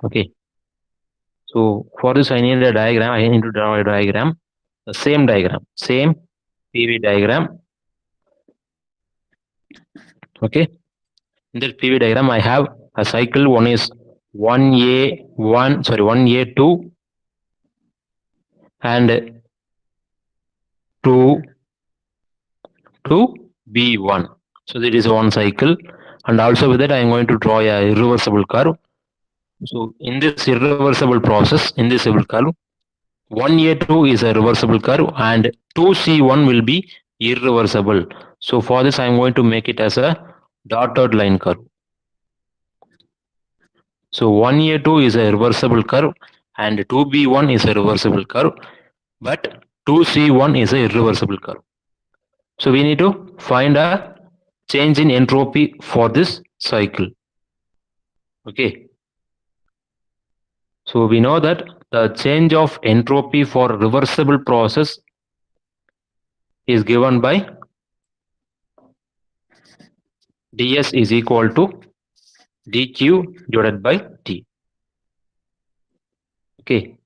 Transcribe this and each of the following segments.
Okay. So for this, I need a diagram. I need to draw a diagram. The same diagram, same PV diagram. Okay. In this PV diagram, I have a cycle. One is 1A2 and 2 to B1. So that is one cycle. And also with that, I am going to draw a irreversible curve. So in this irreversible process, in this curve, 1A2 is a reversible curve and 2C1 will be irreversible. So for this, I am going to make it as a dotted line curve. So 1A2 is a reversible curve and 2B1 is a reversible curve, but 2C1 is a irreversible curve. So we need to find a change in entropy for this cycle. Okay. So we know that the change of entropy for reversible process is given by ds is equal to dq divided by t. Okay.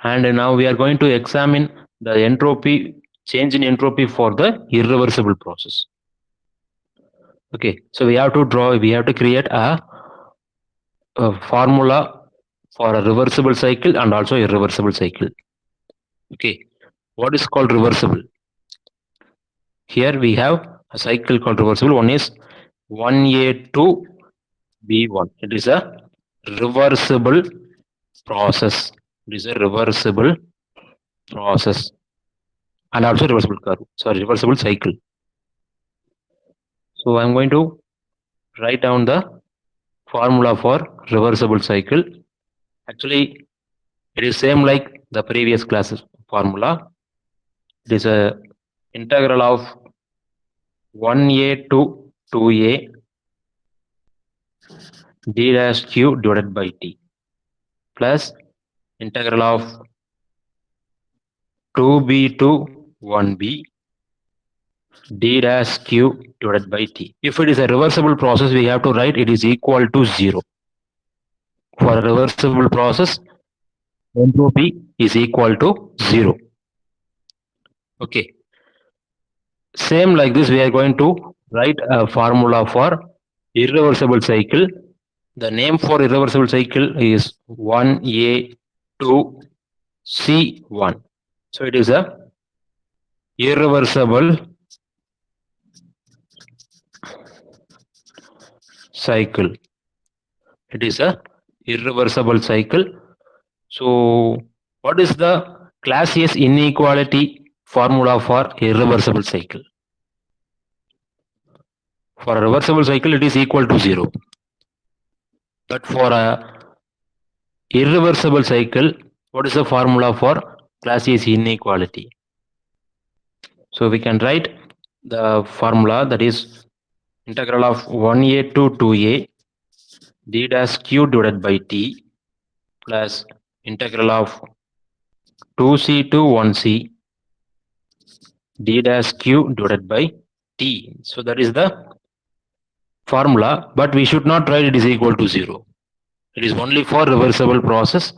And now we are going to examine the entropy, change in entropy for the irreversible process. Okay. So we have to create a formula for a reversible cycle and also irreversible cycle. Okay. What is called reversible? Here we have a cycle called reversible. One is 1A2 B1. It is a reversible process. It is a reversible process and also reversible curve. Sorry, reversible cycle. So I'm going to write down the formula for reversible cycle. Actually, it is same like the previous class formula. It is a integral of 1A to 2A d dash q divided by t plus integral of 2b to 1b d dash q divided by t. If it is a reversible process, we have to write it is equal to 0. For a reversible process, entropy is equal to 0. Okay. Same like this, we are going to write a formula for irreversible cycle. The name for irreversible cycle is 1A2C1. So it is a irreversible cycle. It is a irreversible cycle. So what is the Clausius inequality formula for irreversible cycle? For a reversible cycle, it is equal to 0. But for a irreversible cycle, what is the formula for Clausius inequality? So we can write the formula, that is integral of 1A to 2A d dash q divided by t plus integral of 2c to 1c d dash q divided by t. So that is the formula, but we should not write it is equal to 0. It is only for reversible process.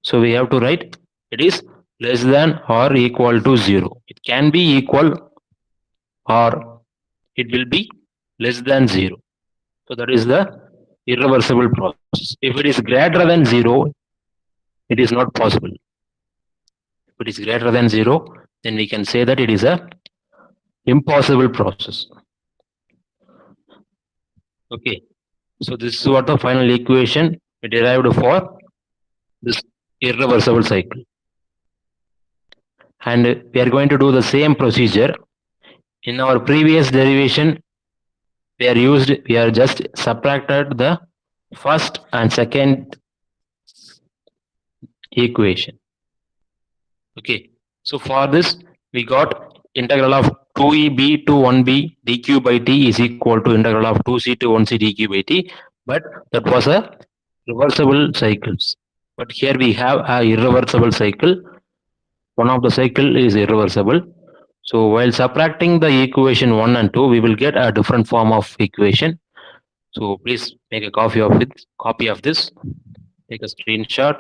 So we have to write it is less than or equal to 0. It can be equal or it will be less than 0. So that is the irreversible process. If it is greater than 0, it is not possible. If it is greater than 0, then we can say that it is a impossible process. Okay. So this is what the final equation we derived for this irreversible cycle. And we are going to do the same procedure. In our previous derivation, we are just subtracted the first and second equation. Okay. So for this, we got integral of 2EB to 1B dq by t is equal to integral of 2C to 1C dq by t. But that was a reversible cycles. But here we have a irreversible cycle. One of the cycle is irreversible. So while subtracting the equation 1 and 2, we will get a different form of equation. So please make a copy of it, take a screenshot.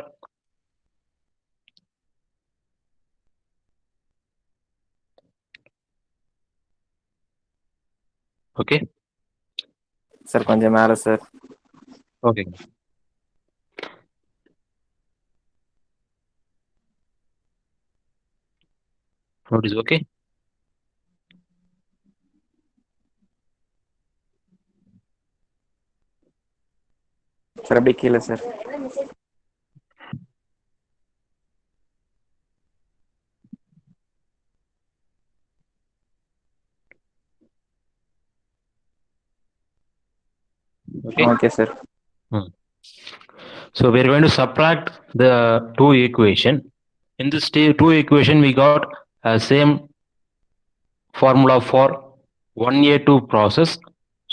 Okay. Sir கொஞ்சம் மேலே sir. Okay. What is okay? Sir அப்படியே கீழே sir. Okay, sir. So we're going to subtract the two equation. In this two equation, we got same formula for 1A2 process.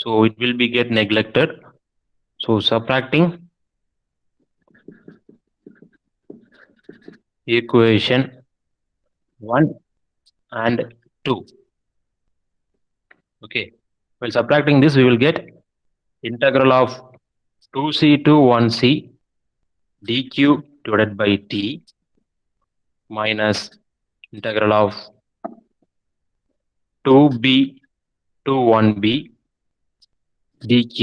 So it will be get neglected. So subtracting equation 1 and 2. Okay. While subtracting this, we will get integral of 2c to 1c dq divided by t minus integral of 2b to 1b dq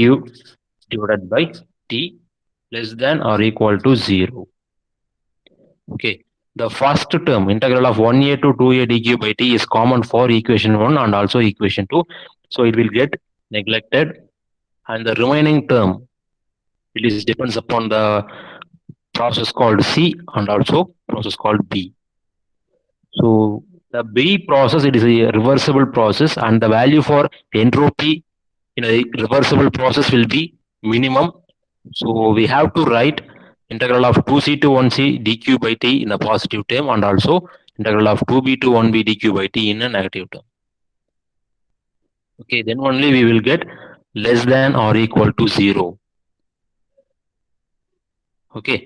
divided by t less than or equal to 0. Okay, the first term integral of 1a to 2a dq by t is common for equation 1 and also equation 2, so it will get neglected, and the remaining term, it is depends upon the process called C and also process called B. So the B process, it is a reversible process, and the value for entropy in a reversible process will be minimum. So we have to write integral of 2c to 1c dq by t in a positive term and also integral of 2b to 1b dq by t in a negative term. Okay, then only we will get less than or equal to 0. Okay,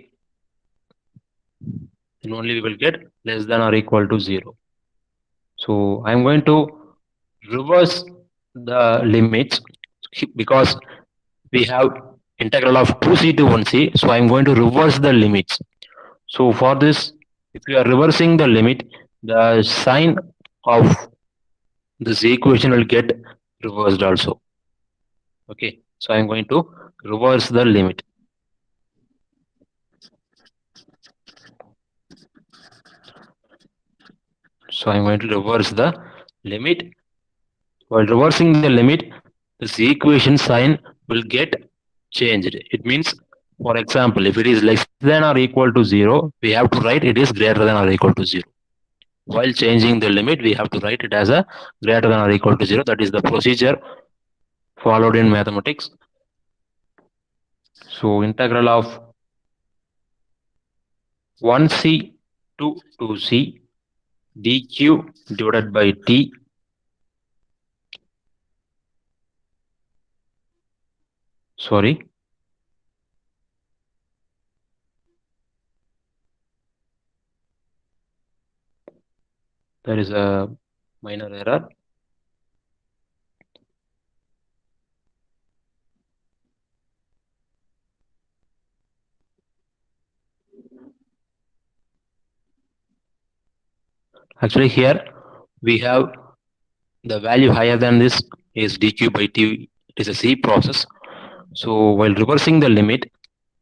then only we will get less than or equal to 0. So I'm going to reverse the limits because we have integral of 2c to 1c, so I'm going to reverse the limits. So for this, if you are reversing the limit, the sign of this equation will get reversed also. Okay, so I'm going to reverse the limit. So I'm going to reverse the limit. While reversing the limit, this equation sign will get changed. It means, for example, if it is less than or equal to 0, we have to write it is greater than or equal to 0. While changing the limit, we have to write it as a greater than or equal to 0. That is the procedure followed in mathematics. So integral of 1c to 2c dq divided by t there is a minor error. Actually, here we have the value higher than this is dq by t. It is a C process. So while reversing the limit,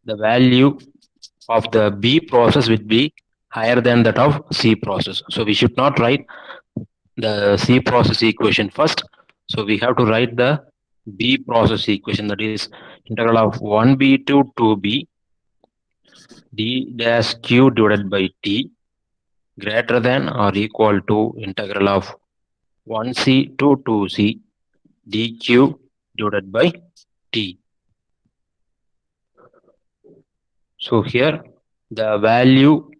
the value of the B process will be higher than that of C process. So we should not write the C process equation first. So we have to write the B process equation, that is integral of 1b to 2b d dash q divided by t greater than or equal to integral of 1c to 2c dq divided by t. So here the value,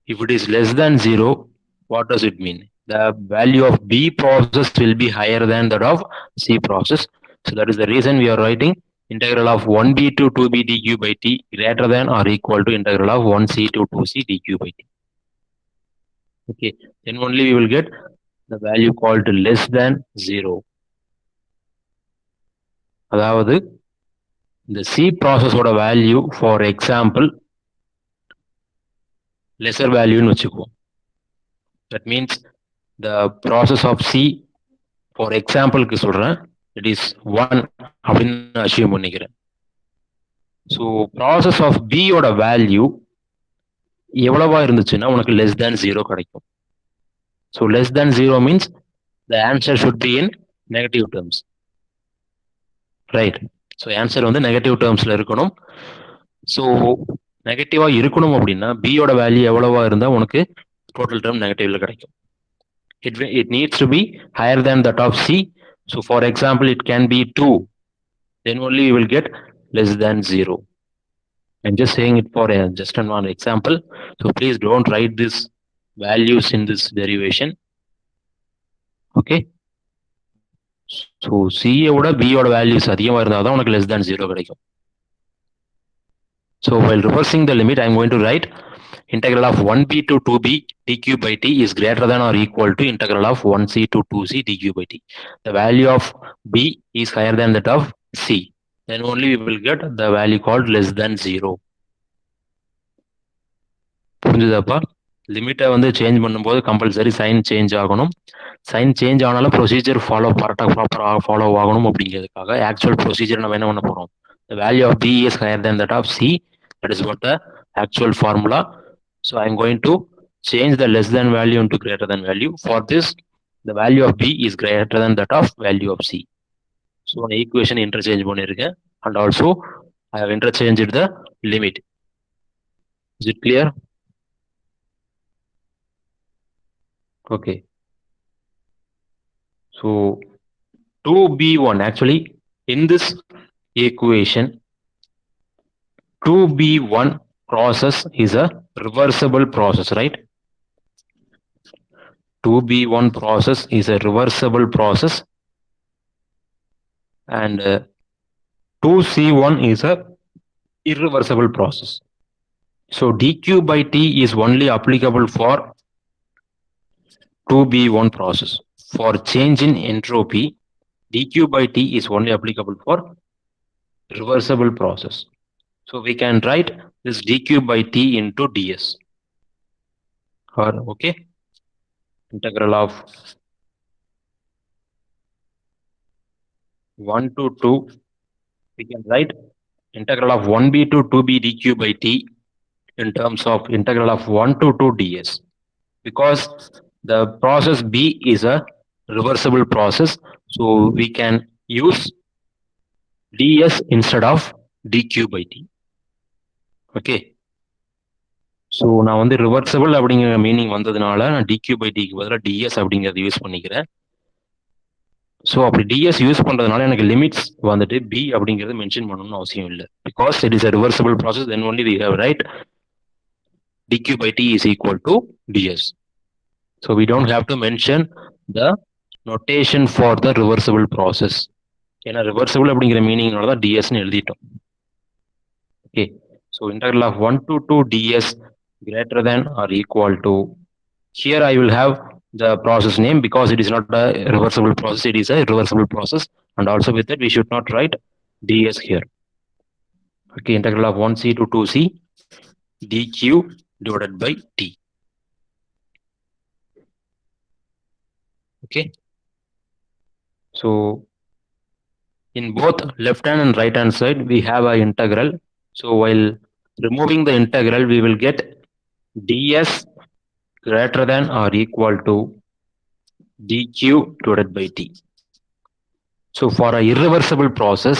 if it is less than 0, what does it mean? The value of B process will be higher than that of C process. So that is the reason we are writing integral of 1b to 2b dq by t greater than or equal to integral of 1c to 2c dq by t. Okay, then only we will get the value called less than 0. அதாவது இந்த C ப்ராசஸோட value for example lesser வேல்யூன்னு வச்சுக்குவோம். That means the process of C for எக்ஸாம்பிளுக்கு சொல்றேன், it is 1 அப்படின்னு assume பண்ணிக்கிறேன். So process of பியோட வேல்யூ எவ்வளவா இருந்துச்சுன்னா உனக்கு லெஸ் தேன் 0 கிடைக்கும். So less than 0 means the answer should be in negative terms, right? So answer வந்து நெகட்டிவ் டேர்ம்ஸ்ல இருக்கணும். ஸோ நெகட்டிவா இருக்கணும் அப்படின்னா பியோட வேல்யூ எவ்வளவா இருந்தா உனக்கு டோட்டல் டேர்ம் நெகட்டிவ்ல கிடைக்கும். It needs to be higher than that of C. So for example, it can be 2. Then only you will get less than 0. I'm just saying it for just one example. So please don't write these values in this derivation. Okay. So C oda B oda values அதிகமா இருந்தாதான் உனக்கு less than 0 கிடைக்கும். So while reversing the limit, I'm going to write integral of 1b to 2b dq by t is greater than or equal to integral of 1c to 2c dq by t. The value of b is higher than that of c. Then only we will get the value called less than 0. புரிஞ்சுதாப்பா? லிமிட்டை வந்து change பண்ணும்போது compulsory sign change ஆகணும். Sign change ஆனாலும் procedure ப்ராப்பராக follow ஆகணும். அப்படிங்கிறதுக்காக actual procedure நம்ம என்ன பண்ண போறோம்? The value of b is higher than that of c. That is what the actual formula. So I am going to change the less than value into greater than value. For this, the value of b is greater than that of value of c. So the equation interchange பண்ணிருக்கேன், and also I have interchanged the limit. Is it clear? Okay. So 2b1, actually in this equation 2b1 process is a reversible process, right? 2b1 process is a reversible process, and 2c1 is a irreversible process. So dq by t is only applicable for 2b1 process. For change in entropy, dq by t is only applicable for reversible process. So we can write this dq by t into ds. Or okay, integral of 1 to 2, we can write integral of 1b to 2b dq by t in terms of integral of 1 to 2 ds. Because the process B is a reversible process, so we can use ds instead of dq by t. Okay. So நான் வந்து reversible அப்படிங்கிற meaning வந்ததுனால நான் dq by t க்கு பதிலாக ds அப்படிங்கிறத use பண்ணிக்கிறேன். So அப்படி ds யூஸ் பண்றதுனால எனக்கு லிமிட்ஸ் வந்துட்டு b அப்படிங்கிறது மென்ஷன் பண்ணணும்னு அவசியம் இல்லை. Because it is a reversible process, then only we have write dq by t is equal to ds. So we don't have to mention the notation for the reversible process. ஏன்னா reversible அப்படிங்கிற மீனிங்னால தான் dsன்னு எழுதிட்டோம். Okay. So integral of 1 to 2 ds greater than or equal to, here I will have the process name because it is not a reversible process, it is a reversible process, and also with it we should not write ds here. Okay, integral of 1c to 2c dq divided by t. Okay. So in both left hand and right hand side we have an integral. So while removing the integral, we will get ds greater than or equal to dq divided by t. So for a irreversible process,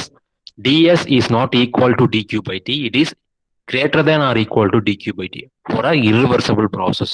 ds is not equal to dq by t, it is greater than or equal to dq by t for a irreversible process.